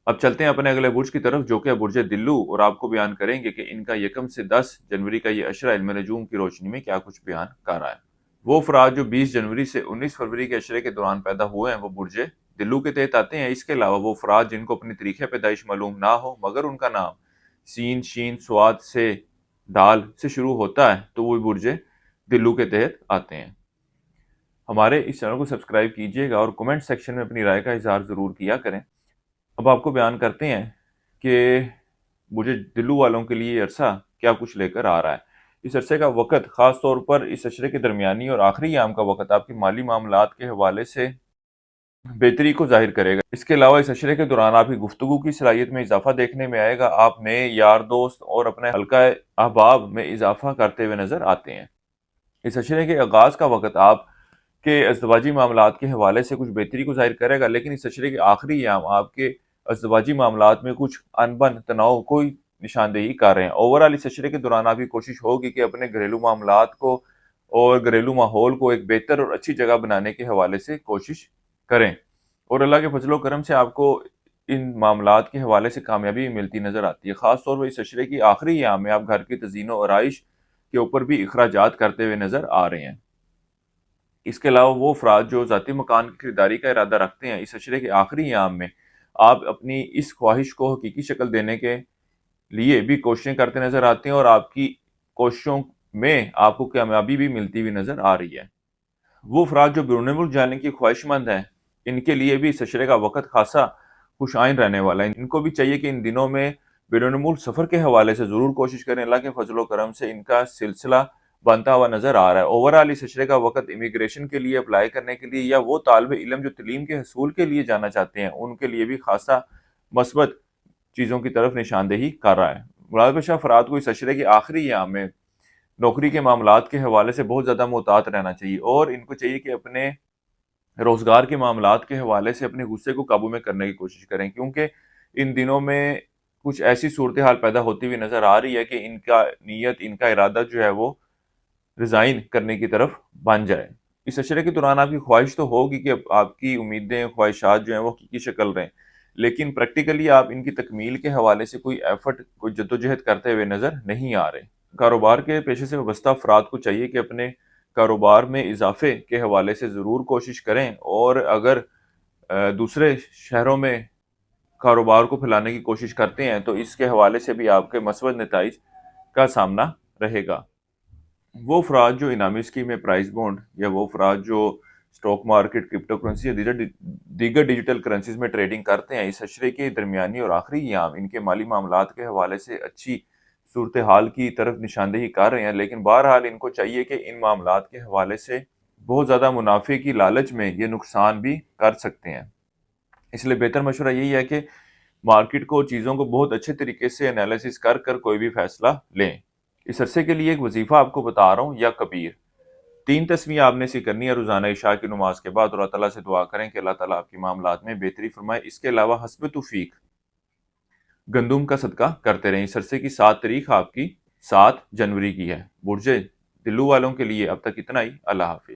اب چلتے ہیں اپنے اگلے برج کی طرف جو کہ برج دلو، اور آپ کو بیان کریں گے کہ ان کا 1 سے 10 جنوری کا یہ اشرہ علم نجوم کی روشنی میں کیا کچھ بیان کر رہا ہے۔ وہ افراد جو 20 جنوری سے 19 فروری کے اشرے کے دوران پیدا ہوئے ہیں وہ برج دلو کے تحت آتے ہیں۔ اس کے علاوہ وہ افراد جن کو اپنی تاریخ پیدائش معلوم نہ ہو مگر ان کا نام سین شین سواد سے دال سے شروع ہوتا ہے تو وہ برج دلو کے تحت آتے ہیں۔ ہمارے اس چینل کو سبسکرائب کیجیے گا اور کمنٹ سیکشن میں اپنی رائے کا اظہار ضرور کیا کریں۔ اب آپ کو بیان کرتے ہیں کہ مجھے دلو والوں کے لیے عرصہ کیا کچھ لے کر آ رہا ہے۔ اس عرصے کا وقت خاص طور پر اس عشرے کے درمیانی اور آخری ایام کا وقت آپ کی مالی معاملات کے حوالے سے بہتری کو ظاہر کرے گا۔ اس کے علاوہ اس عشرے کے دوران آپ کی گفتگو کی صلاحیت میں اضافہ دیکھنے میں آئے گا۔ آپ نئے یار دوست اور اپنے حلقہ احباب میں اضافہ کرتے ہوئے نظر آتے ہیں۔ اس عشرے کے آغاز کا وقت آپ کے ازدواجی معاملات کے حوالے سے کچھ بہتری کو ظاہر کرے گا، لیکن اس عشرے کے آخری ایام آپ کے ازدواجی معاملات میں کچھ انبن تناؤ کو نشاندہی کر رہے ہیں۔ اوورآل اس عشرے کے دوران آپ کی کوشش ہوگی کہ اپنے گھریلو معاملات کو اور گھریلو ماحول کو ایک بہتر اور اچھی جگہ بنانے کے حوالے سے کوشش کریں، اور اللہ کے فضل و کرم سے آپ کو ان معاملات کے حوالے سے کامیابی ملتی نظر آتی ہے۔ خاص طور پر اس عشرے کی آخری ایام میں آپ گھر کی تزئین و آرائش کے اوپر بھی اخراجات کرتے ہوئے نظر آ رہے ہیں۔ اس کے علاوہ وہ افراد جو ذاتی مکان کی خریداری کا ارادہ رکھتے ہیں اس عشرے کے آخری ایام میں آپ اپنی اس خواہش کو حقیقی شکل دینے کے لیے بھی کوششیں کرتے نظر آتے ہیں، اور آپ کی کوششوں میں آپ کو کامیابی بھی ملتی ہوئی نظر آ رہی ہے۔ وہ افراد جو بیرون ملک جانے کی خواہش مند ہیں ان کے لیے بھی اس عشرے کا وقت خاصا خوش آئند رہنے والا ہے۔ ان کو بھی چاہیے کہ ان دنوں میں بیرون ملک سفر کے حوالے سے ضرور کوشش کریں۔ اللہ کے فضل و کرم سے ان کا سلسلہ بنتا ہوا نظر آ رہا ہے۔ اوورآل اس عشرے کا وقت امیگریشن کے لیے اپلائی کرنے کے لیے یا وہ طالب علم جو تعلیم کے حصول کے لیے جانا چاہتے ہیں ان کے لیے بھی خاصا مثبت چیزوں کی طرف نشاندہی کر رہا ہے۔ مراد بشاہ افراد کو اس عشرے کے آخری ایام میں نوکری کے معاملات کے حوالے سے بہت زیادہ محتاط رہنا چاہیے، اور ان کو چاہیے کہ اپنے روزگار کے معاملات کے حوالے سے اپنے غصے کو قابو میں کرنے کی کوشش کریں، کیونکہ ان دنوں میں کچھ ایسی صورتحال پیدا ہوتی ہوئی نظر آ رہی ہے کہ ان کا نیت، ان کا ارادہ جو ہے وہ ریزائن کرنے کی طرف بن جائے۔ اس عشرے کے دوران آپ کی خواہش تو ہوگی کہ آپ کی امیدیں، خواہشات جو ہیں وہ حقیقی شکل رہیں، لیکن پریکٹیکلی آپ ان کی تکمیل کے حوالے سے کوئی ایفرٹ، کوئی جدوجہد کرتے ہوئے نظر نہیں آ رہے۔ کاروبار کے پیشے سے وابستہ افراد کو چاہیے کہ اپنے کاروبار میں اضافے کے حوالے سے ضرور کوشش کریں، اور اگر دوسرے شہروں میں کاروبار کو پھیلانے کی کوشش کرتے ہیں تو اس کے حوالے سے بھی آپ کے مثبت نتائج کا سامنا رہے گا۔ وہ افراد جو انعامی اسکیم میں پرائز بونڈ، یا وہ افراد جو اسٹاک مارکیٹ، کرپٹو کرنسی یا دیگر ڈیجیٹل کرنسیز میں ٹریڈنگ کرتے ہیں اس عشرے کے درمیانی اور آخری ایام ان کے مالی معاملات کے حوالے سے اچھی صورتحال کی طرف نشاندہی کر رہے ہیں، لیکن بہرحال ان کو چاہیے کہ ان معاملات کے حوالے سے بہت زیادہ منافع کی لالچ میں یہ نقصان بھی کر سکتے ہیں۔ اس لیے بہتر مشورہ یہی ہے کہ مارکیٹ کو، چیزوں کو بہت اچھے طریقے سے انالیسس کر کر کوئی بھی فیصلہ لیں۔ اس عرصے کے لیے ایک وظیفہ آپ کو بتا رہا ہوں، یا کبیر 3 تسمیہ آپ نے سے کرنی ہے روزانہ عشاء کی نماز کے بعد، اور اللہ تعالیٰ سے دعا کریں کہ اللہ تعالیٰ آپ کے معاملات میں بہتری فرمائے۔ اس کے علاوہ حسب توفیق گندم کا صدقہ کرتے رہیں۔ اس عرصے کی 7 تاریخ آپ کی 7 جنوری کی ہے۔ برج دلو والوں کے لیے اب تک اتنا ہی۔ اللہ حافظ۔